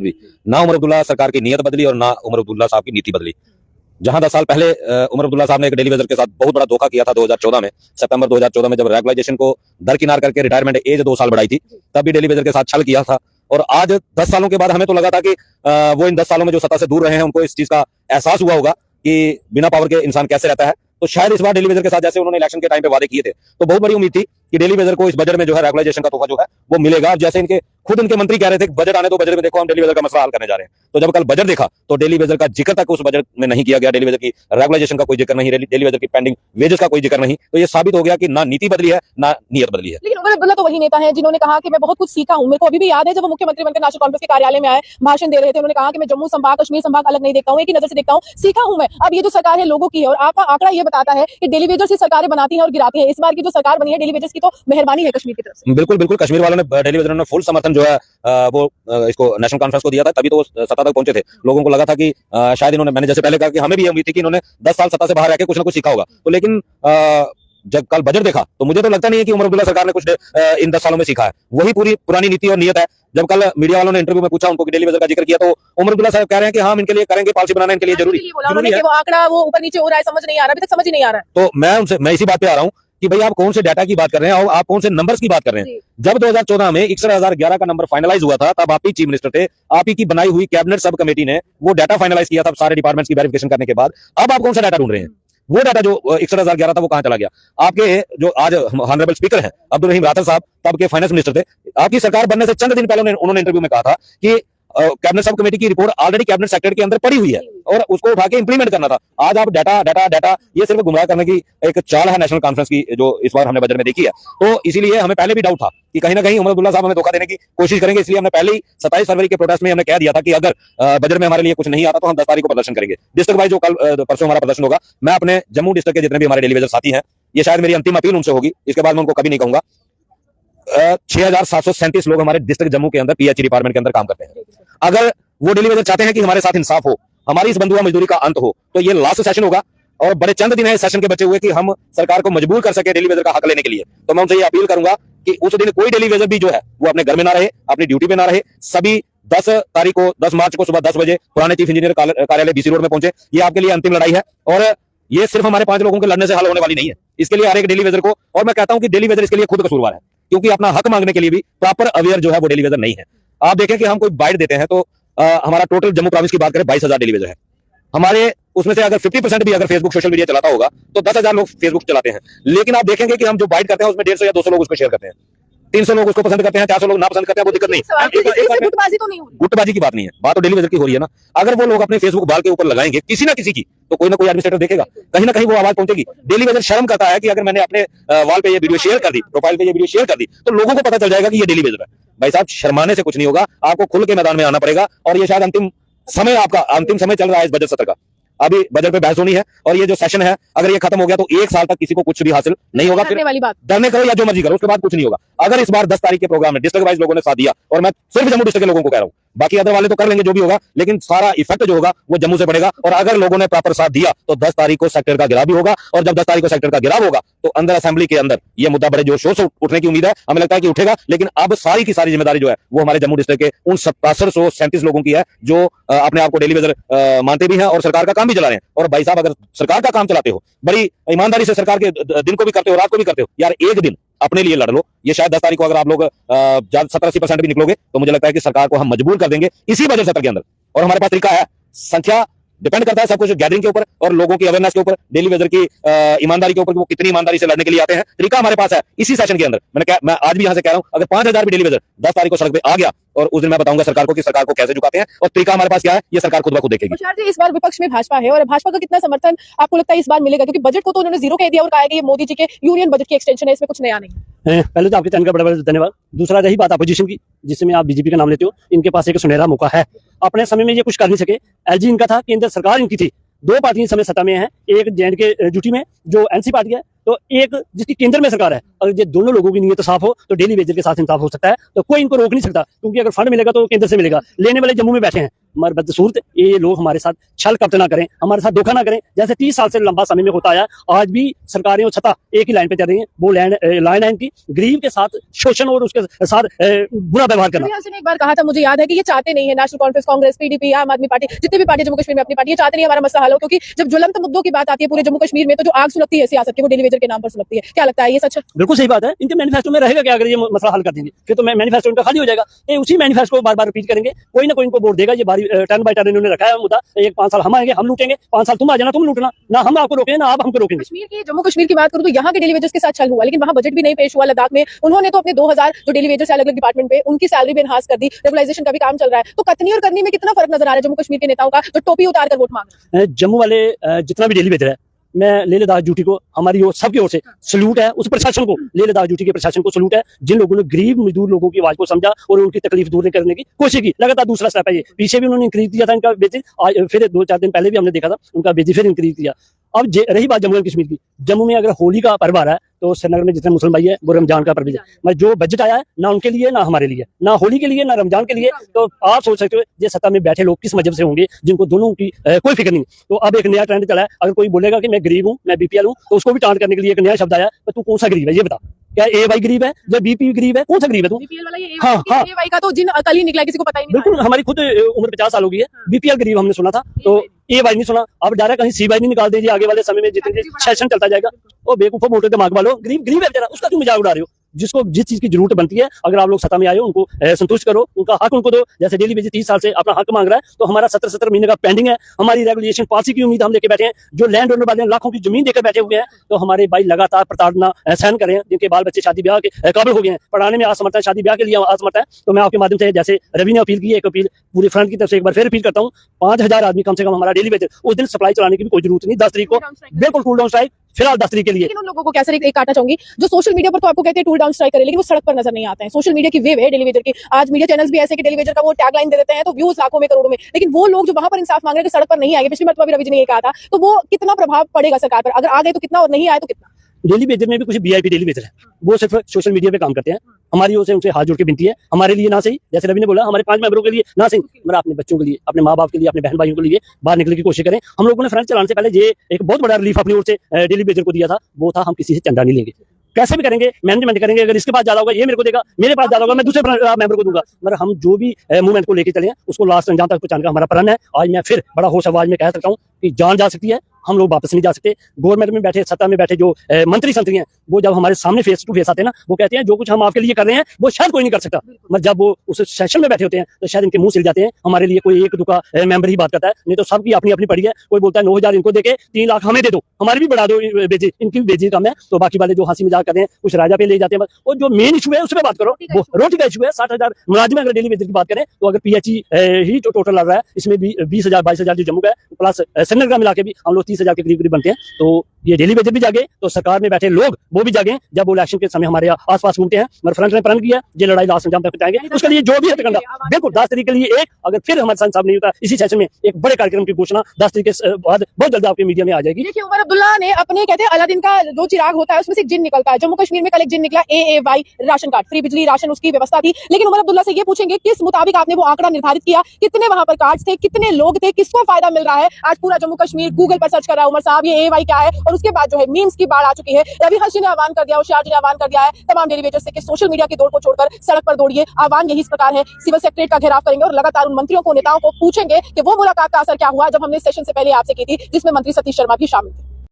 भी, ना उमर अब्दुल्ला सरकार की नीयत बदली और ना उमर अब्दुल्ला साहब की नीति बदली। जहां 10 साल पहले उमर अब्दुल्ला साहब ने एक डेली वेजर के साथ बहुत बड़ा धोखा किया था 2014 में, सितंबर 2014 में, जब रेगुलाइजेशन को दरकिनार करके रिटायरमेंट एज 2 साल बढ़ाई थी, तब भी डेली वेजर के साथ छल किया था। और आज 10 सालों के बाद हमें तो लगा था कि वो इन 10 सालों में जो सत्ता से दूर रहे हैं उनको इस चीज का एहसास हुआ होगा कि बिना पावर के इंसान कैसे रहता है। तो शायद इस बार डेली वेजर के साथ जैसे उन्होंने इलेक्शन के टाइम पे वादे किए थे, तो बहुत बड़ी उम्मीद थी कि डेली वेजर को इस बजट में जो है रेगुलाइजेशन का तोहफा जो है वो मिलेगा। जैसे इनके खुद इनके मंत्री कह रहे थे बजट आने, तो बजट में देखो हम डेली वेजर का मसला हल करने जा रहे हैं। तो जब कल बजट देखा तो डेली वेजर का जिक्र तक उस बजट में नहीं किया गया, डेली वेजर की रेगुलाइजेशन का कोई जिक्र नहीं, डेली वेजर की पेंडिंग वेजेस का कोई जिक्र नहीं। तो ये साबित हो गया कि ना नीति बदली है ना नीयत बदली है। लेकिन उमर अब्दुल्ला तो वही नेता है जिन्होंने कहा कि मैं बहुत कुछ सीखा हूं। मेरे को अभी भी याद है जब वो मुख्यमंत्री बनकर नेशनल कॉन्फ्रेंस के कार्यालय में आए, भाषण दे रहे थे, उन्होंने कहा कि मैं जम्मू संभाग कश्मीर संभाग अलग नहीं देखता हूं, एक ही नजर से देखता हूं, सीखा हूं मैं। अब ये जो सरकार है लोगों की है, और आपका आंकड़ा ये बताता है कि डेली वेजर्स ही सरकारें बनाती हैं और गिराती हैं। इस बार की जो सरकार बनी है डेली वेजर्स की तो मेहरबानी है कश्मीर की तरफ से। बिल्कुल बिल्कुल, कश्मीर वालों ने डेली वेजर ने फुल समर्थन जो है वो इसको नेशनल कॉन्फ्रेंस को दिया था, तभी तो वो सत्ता तक पहुंचे थे। लोगों को लगा था कि शायद इन्होंने, मैंने जैसे पहले कहा कि हमें भी ये उम्मीद थी कि इन्होंने 10 साल सत्ता से बाहर रहकर कुछ ना कुछ सीखा होगा। तो लेकिन जब कल बजट देखा तो मुझे तो लगता नहीं है कि उमर अब्दुल्ला सरकार ने कुछ इन 10 सालों में सीखा है। वही पूरी पुरानी नीति और नीयत है। जब कल मीडिया वालों ने इंटरव्यू में पूछा उनको कि डेली वेजर का जिक्र किया, तो उमर अब्दुल्ला साहब कह रहे हैं कि हम इनके लिए करेंगे, पॉलिसी बनाना इनके लिए जरूरी है। वो आंकड़ा वो ऊपर नीचे हो रहा है, समझ नहीं आ रहा, अभी तक समझ ही नहीं आ रहा है। तो मैं इसी बात पे आ रहा हूँ कि भाई आप कौन से डाटा की बात कर रहे हैं और आप कौन से नंबर्स की बात कर रहे हैं। जब 2014 में 61,011 का नंबर फाइनलाइज हुआ था, तब आप ही चीफ मिनिस्टर थे, आप ही की बनाई हुई कैबिनेट सब कमेटी ने वो डाटा फाइनलाइज किया था सारे डिपार्टमेंट्स की वेरिफिकेशन करने के बाद। अब आप कौन सा डाटा ढूंढ रहे हैं? वो डाटा जो 61,011 था वो कहां चला गया? आपके जो आज ऑनरेबल स्पीकर हैं अब्दुल रहीम राठौर साहब, तब के फाइनेंस मिनिस्टर थे, आपकी सरकार बनने से चंद दिन पहले उन्होंने इंटरव्यू में कहा था कि कैबिनेट सब कमेटी की रिपोर्ट ऑलरेडी कैबिनेट सेक्रेटरी के अंदर पड़ी हुई है और उसको उठा के इंप्लीमेंट करना था। आज आप डाटा डाटा डाटा, ये सिर्फ गुमराह करने की एक चाल है नेशनल कॉन्फ्रेंस की, जो इस बार हमने बजट में देखी है। तो इसीलिए हमें पहले भी डाउट था कि कहीं ना कहीं उमर अब्दुल्ला साहब हमें धोखा देने की कोशिश करेंगे। इसलिए हमने पहले ही 27 फरवरी के प्रोटेस्ट में हमने कह दिया था कि अगर बजट में हमारे लिए कुछ नहीं आता तो हम 10 तारीख को प्रदर्शन करेंगे। डिस्ट्रिक्ट वाइज जो कल परसों हमारा प्रदर्शन होगा, मैं अपने जम्मू डिस्ट्रिक्ट के जितने भी हमारे डेली वेजर साथी हैं, ये शायद मेरी अंतिम अपील उनसे होगी, इसके बाद मैं उनको कभी नहीं कहूंगा। 6,737 लोग हमारे डिस्ट्रिक्ट जम्मू के अंदर पीएचई डिपार्टमेंट के अंदर काम करते हैं। अगर वो डेली वेजर चाहते हैं कि हमारे साथ इंसाफ हो, हमारी इस बंधुआ मजदूरी का अंत हो, तो ये लास्ट सेशन होगा और बड़े चंद दिन है इस सेशन के बचे हुए कि हम सरकार को मजबूर कर सके डेली वेजर का हक लेने के लिए। तो मैं उनसे ये अपील करूंगा कि उस दिन कोई डेली वेजर भी जो है वो अपने घर में ना रहे, अपनी ड्यूटी पे ना रहे। सभी 10 तारीख को 10 मार्च को सुबह 10 बजे पुराने चीफ इंजीनियर कार्यालय बीसी रोड में पहुंचे। ये आपके लिए अंतिम लड़ाई है और ये सिर्फ हमारे 5 लोगों के लड़ने से हल होने वाली नहीं है। इसके लिए हर एक डेली वेजर को, और मैं कहता हूं कि डेली वेजर इसके लिए खुद कसूरवार है, क्योंकि अपना हक मांगने के लिए भी प्रॉपर अवेयर जो है वो डेली वेजर नहीं है। आप देखें कि हम कोई बाइट देते हैं तो हमारा टोटल जम्मू प्रोविंस की बात करें 22,000 डेली वेजर है। हमारे उसमें से अगर 50% भी अगर फेसबुक सोशल मीडिया चलाता होगा तो 10,000 लोग फेसबुक चलाते हैं। लेकिन आप देखेंगे कि हम जो बाइट करते हैं उसमें 150 या 200 लोग उसको शेयर करते हैं, 300 लोग उसको पसंद करते हैं, 400 लोग ना पसंद करते हैं, वो दिक्कत नहीं। गुटबाजी तो नहीं हो रही, गुटबाजी की बात नहीं है, बात तो डेली वेजर की हो रही है ना। अगर वो लोग अपने फेसबुक बाल के ऊपर लगाएंगे किसी ना किसी की, तो कोई ना कोई एडमिनिस्ट्रेटर देखेगा, कहीं ना कहीं वो आवाज पहुंचेगी। डेली वेजर शर्म करता है कि अगर मैंने अपने वाल पे ये वीडियो शेयर कर दी, प्रोफाइल पे ये वीडियो शेयर कर दी, तो लोगों को पता चल जाएगा कि ये डेली वेजर है। भाई साहब, शर्माने से कुछ नहीं होगा, आपको खुल के मैदान में आना पड़ेगा। और ये शायद अंतिम समय, आपका अंतिम समय चल रहा है इस बजट सत्र का। अभी बजट पे बहस होनी है और ये जो सेशन है अगर ये खत्म हो गया तो 1 साल तक किसी को कुछ भी हासिल नहीं होगा। फिर वाली बात, डरने करो या जो मर्जी करो, उसके बाद कुछ नहीं होगा। अगर इस बार 10 तारीख के प्रोग्राम में डिस्ट्रिक्ट वाइज लोगों ने साथ दिया, और मैं सिर्फ जम्मू डिस्ट्रिक्ट के लोगों को कह रहा हूँ, बाकी अदर वाले तो कर लेंगे जो भी होगा, लेकिन सारा इफेक्ट जो होगा वो जम्मू से पड़ेगा। और अगर लोगों ने प्रॉपर साथ दिया तो 10 तारीख को सेक्टर का गिराव भी होगा, और जब 10 तारीख को सेक्टर का गिराव होगा तो अंदर असेंबली के अंदर ये मुद्दा बड़े जोर शोर से उठने की उम्मीद है। हमें लगता है कि उठेगा, लेकिन अब सारी की सारी जिम्मेदारी जो है वो हमारे जम्मू डिस्ट्रिक्ट के उन 1737 लोगों की है जो अपने आप को डेली वेजर मानते भी हैं और सरकार का काम भी चला रहे हैं। और भाई साहब, अगर सरकार का काम चलाते हो, बड़ी ईमानदारी से सरकार के दिन को भी करते हो, रात को भी करते हो, यार एक दिन अपने लिए लड़ लो। ये शायद 10 तारीख को अगर आप लोग 70-80% भी निकलोगे तो मुझे लगता है कि सरकार को हम मजबूर कर देंगे इसी बजट सत्र के अंदर। और हमारे पास तरीका है, संख्या डिपेंड करता है सब कुछ गैदरिंग के ऊपर और लोगों की अवेयरनेस के ऊपर, डेली वेजर की ईमानदारी के ऊपर, वो कितनी ईमानदारी से लड़ने के लिए आते हैं। तरीका हमारे पास है इसी सेशन के अंदर। मैं आज भी यहां से कह रहा हूं, अगर 5,000 भी डेली वेजर 10 तारीख को सड़क पे आ गया, और उस दिन मैं बताऊंगा सरकार को कि सरकार को कैसे झुकाते हैं, और तरीका हमारे पास क्या है ये सरकार खुद ब खुद देखेगी। तुषार जी, इस बार विपक्ष में भाजपा है और भाजपा का कितना समर्थन आपको लगता है इस बार मिलेगा? क्योंकि बजट को तो उन्होंने जीरो कह दिया और कहा कि ये मोदी जी के यूनियन बजट की एक्सटेंशन है, इसमें कुछ नया नहीं है। पहले तो आपके चैनल का बड़ा धन्यवाद। दूसरा रही बात अपोजिशन की, जिसमें आप बीजेपी का नाम लेते हो, इनके पास एक सुनहरा मौका है। अपने समय में ये कुछ कर नहीं सके। एलजी इनका था, केंद्र सरकार इनकी थी, 2 पार्टियां समय सत्ता में हैं, एक जेएंड के ड्यूटी में जो एनसी पार्टी है, तो एक जिसकी केंद्र में सरकार है, अगर ये दोनों लोगों की नीयत साफ हो तो डेली वेजर के साथ इंसाफ हो सकता है। तो कोई इनको रोक नहीं सकता, क्योंकि अगर फंड मिलेगा तो केंद्र से मिलेगा। लेने वाले जम्मू में बैठे हैं, मगर बदसूरत ये लोग हमारे साथ छल कपट ना करें, हमारे साथ धोखा ना करें। जैसे 30 साल से लंबा समय में होता आया, आज भी सरकारें और छता एक ही लाइन पे चल रही है। वो लाइन है इनकी गरीब के साथ शोषण और उसके साथ बुरा व्यवहार करना। रवि हसन ने एक बार कहा था, मुझे याद है, कि ये चाहते नहीं है नेशनल कॉन्फ्रेंस, कांग्रेस, पीडीपी, आम आदमी पार्टी, जितनी भी पार्टी जम्मू कश्मीर में अपनी पार्टी, ये चाहते नहीं हमारा मसला हल हो, क्योंकि जब ज्वलंत मुद्दों की बात आती है पूरे जम्मू कश्मीर में, तो जो आग सुलगती है सियासत की, वो डेली वेजर के नाम पर सुलगती है। क्या लगता है, ये सच है? बिल्कुल सही बात है। इनके मैनिफेस्टो में रहेगा क्या अगर ये मसला हल कर देंगे? फिर तो मैनिफेस्टो इनका खाली हो जाएगा। ये उसी मैनिफेस्टो को बार बार रिपीट करेंगे, कोई ना कोई इनको वोट देगा। ये बारी टर्न बाय टर्न इन्होंने रखा है मुद्दा, एक 5 साल हम आएंगे हम लूटेंगे, 5 साल तुम आ जाना तुम लूटना, ना हम आपको रोकेंगे ना आप हमको रोकेंगे। कश्मीर की, जम्मू कश्मीर की बात करूं तो यहाँ के डेली वेजर्स के साथ छल हुआ, लेकिन वहाँ बजट भी नहीं पेश हुआ। लद्दाख में उन्होंने तो अपने 2000 जो डेली वेजर्स अलग अलग डिपार्टमेंट पे, उनकी सैलरी भी एनहांस कर दी, रेगुलाइजेशन का भी काम चल रहा है। तो कथनी और करनी में कितना फर्क नजर आ रहा है जम्मू कश्मीर के नेताओं का, जो टोपी उतार कर वोट मांग रहे हैं? जम्मू वाले जितना भी डेली वेजर है, मैं लेह लद्दाख ड्यूटी को हमारी ओर सबकी ओर से सलूट है, उस प्रशासन को, लेह लद्दाख ड्यूटी के प्रशासन को सलूट है, जिन लोगों ने गरीब मजदूर लोगों की आवाज को समझा और उनकी तकलीफ दूर करने की कोशिश की। लगातार दूसरा स्टेप है ये। पीछे भी उन्होंने इंक्रीज किया था इनका बेसिस, आज फिर 2-4 दिन पहले भी हमने देखा था उनका बेसिस फिर इंक्रीज किया। अब रही बात जम्मू एंड कश्मीर की, जम्मू में अगर होली का पर्व आ रहा है तो श्रीनगर में जितने मुसलमान भाई है वो रमजान का पर्व है। मैं जो बजट आया है ना उनके लिए ना हमारे लिए, ना होली के लिए ना रमजान के लिए। तो आप सोच सकते हो ये सत्ता में बैठे लोग किस मजहब से होंगे, जिनको दोनों की कोई फिक्र नहीं। तो अब एक नया ट्रेंड चला है, अगर कोई बोलेगा कि मैं गरीब हूँ, मैं बीपीएल हूँ, तो उसको भी टांट करने के लिए एक नया शब्द आया, तो तू कौन सा गरीब है ये बता। क्या ए वाई गरीब है या बीपी गरीब है? कौन सा गरीब है तू? बीपीएल वाला ये हाँ, हाँ। एवाई का तो जिन कल ही निकला, किसी को पता ही नहीं। बिल्कुल, हमारी खुद उम्र 50 साल हो गई है, बीपीएल गरीब हमने सुना था, तो ए वाई नहीं सुना। अब डायरेक्ट कहीं सी वाई नहीं निकाल दीजिए आगे वाले समय में जितने सेशन चलता जाएगा। वो बेवकूफो मोटे दिमाग वालों, गरीब गरीब है बेचारा, उसका क्यों मजाक उड़ा रहे हो? जिसको जिस चीज की जरूरत बनती है, अगर आप लोग सत्ता में आए हो उनको संतुष्ट करो, उनका हक उनको दो। जैसे डेली वेजर 30 साल से अपना हक मांग रहा है, तो हमारा 17 महीने का पेंडिंग है। हमारी रेगुलेशन पॉलिसी की उम्मीद हम लेके बैठे हैं। जो लैंड ओनर वाले लाखों की जमीन देकर बैठे हुए हैं, तो हमारे भाई लगातार प्रताड़ना सहन कर रहे हैं, जिनके बाल बच्चे शादी ब्याह के काबिल हो गए हैं, पढ़ाने में असमर्थ है, शादी ब्याह के लिए असमर्थ है। तो मैं आपके माध्यम से, जैसे रवि ने अपील की है, एक अपील पूरे फ्रंट की तरफ से एक बार फिर अपील करता हूँ, 5000 आदमी कम से कम हमारा डेली वेजर, उस दिन सप्लाई चलाने की भी कोई जरूरत नहीं। 10 तारीख को बिल्कुल कूल डाउन स्ट्राइक फिलहाल 10 तारीख के लिए। लेकिन उन लोगों को क्या सर एक काटना चाहूंगी, जो सोशल मीडिया पर तो आपको कहते हैं टूल डाउन स्ट्राइक करें, लेकिन वो सड़क पर नजर नहीं आते हैं। सोशल मीडिया की वेव है डेली वेजर की। आज मीडिया चैनल्स भी ऐसे कि डेली वेजर का वो टैगलाइन दे देते हैं तो व्यूज लाखों में करोड़ों में, लेकिन वो लोग जो वहां पर इंसाफ मांग रहे हैं कि सड़क पर नहीं आएंगे, पिछली मरतबा भी रवि जी ने ये कहा था, तो वो कितना प्रभाव पड़ेगा सरकार पर? अगर आ गए तो कितना, और नहीं आए तो कितना? डेली वेजर में भी कुछ वीआईपी डेली वेजर है, वो सिर्फ सोशल मीडिया पे काम करते हैं। हमारी ओर से उनसे हाथ जोड़ के विनती है, हमारे लिए ना सही, जैसे रवि ने बोला हमारे 5 मेंबरों के लिए ना सही, मगर अपने बच्चों के लिए, अपने माँ बाप के लिए, अपने बहन भाइयों के लिए बाहर निकलने की कोशिश करें। हम लोगों ने फ्रंट चलाने से पहले ये एक बहुत बड़ा रिलीफ अपनी ओर से डेली वेजर को दिया था, वो था हम किसी से चंदा नहीं लेंगे, कैसे भी करेंगे, मैनेजमेंट करेंगे। अगर इसके पास ज्यादा होगा ये मेरे को देगा, मेरे पास ज्यादा होगा मैं दूसरे मेंबर को दूंगा, मगर हम जो भी मूवमेंट को लेकर चले हैं उसको लास्ट अंजाम तक पहुंचाने का हमारा प्रण है। आज मैं फिर बड़ा होश आवाज में कह सकता हूँ कि जान जा सकती है, हम लोग वापस नहीं जा सकते। गवर्नमेंट में बैठे, सत्ता में बैठे जो मंत्री संतरी हैं, वो जब हमारे सामने फेस टू फेस आते हैं ना, वो कहते हैं जो कुछ हम आपके लिए कर रहे हैं वो शायद कोई नहीं कर सकता, मगर जब वो उस सेशन में बैठे होते हैं तो शायद इनके मुंह सिल जाते हैं। हमारे लिए कोई एक दुका मेंबर ही बात करता है, नहीं तो सबकी अपनी अपनी पड़ी है। कोई बोलता है 9000 इनको देके 3 लाख हमें दे दो, हमारी भी बढ़ा दो बेजी, इनकी भी बेजी कम है। तो बाकी वाले जो हंसी मजाक करते हैं कुछ राजा पे ले जाते हैं, और जो मेन इशू है उस पर बात करो। वो रोटी का इशू है। 60,000 मुलाजिम अगर डेली वेजर की बात करें तो अगर पीएचई ही जो टोटल लग रहा है, इसमें भी 20,000 22,000 जो जम्मू का है, प्लस श्रीनगर मिला के भी हम लोग 30,000 के करीब बनते हैं। तो ये डेली वेजर भी जागे तो सरकार में बैठे लोग वो भी जागे, जब वो इलेक्शन के समय हमारे आसपास घूमते हैं। मगर फ्रंट ने प्रण किया, ये लड़ाई लास्ट अंजाम तक पहुंचाएंगे, उसके लिए जो भी है करना। बिल्कुल 10 तारीख के लिए एक, अगर फिर हमारे साथ साहब नहीं होता इसी सेशन में, एक बड़े कार्यक्रम की घोषणा 10 तारीख के बाद बहुत जल्द आपके मीडिया में आ जाएगी। देखिए उमर अब्दुल्ला ने अपने, कहते हैं अलादीन का जो चिराग होता है उसमें से एक जिन निकलता है। जम्मू कश्मीर में कल एक जिन निकला, AAY राशन कार्ड, फ्री बिजली राशन उसकी व्यवस्था थी। लेकिन उमर अब्दुल्ला से ये पूछेंगे किस मुताबिक आपने वो आंकड़ा निर्धारित किया, कितने वहां पर कार्ड्स थे, कितने लोग थे, किसको फायदा मिल रहा है? आज पूरा जम्मू कश्मीर गूगल पर सर्च कर रहा है उमर साहब ये AAY क्या है, और उसके बाद जो है मीम्स की बाढ़ आ चुकी है। रवि हर्ष ने आह्वान कर दिया, होशियार जी ने आह्वान कर दिया है तमाम डेली वेजर्स से कि सोशल मीडिया की दौड़ को छोड़कर सड़क पर दौड़िए। आह्वान यही इस प्रकार है, सिविल सेक्रेटरीट का घेराव करेंगे और लगातार उन मंत्रियों को, नेताओं को पूछेंगे कि वो मुलाकात का असर क्या हुआ, जब हमने सेशन से पहले आपसे की थी, जिसमें मंत्री सतीश शर्मा भी शामिल थे।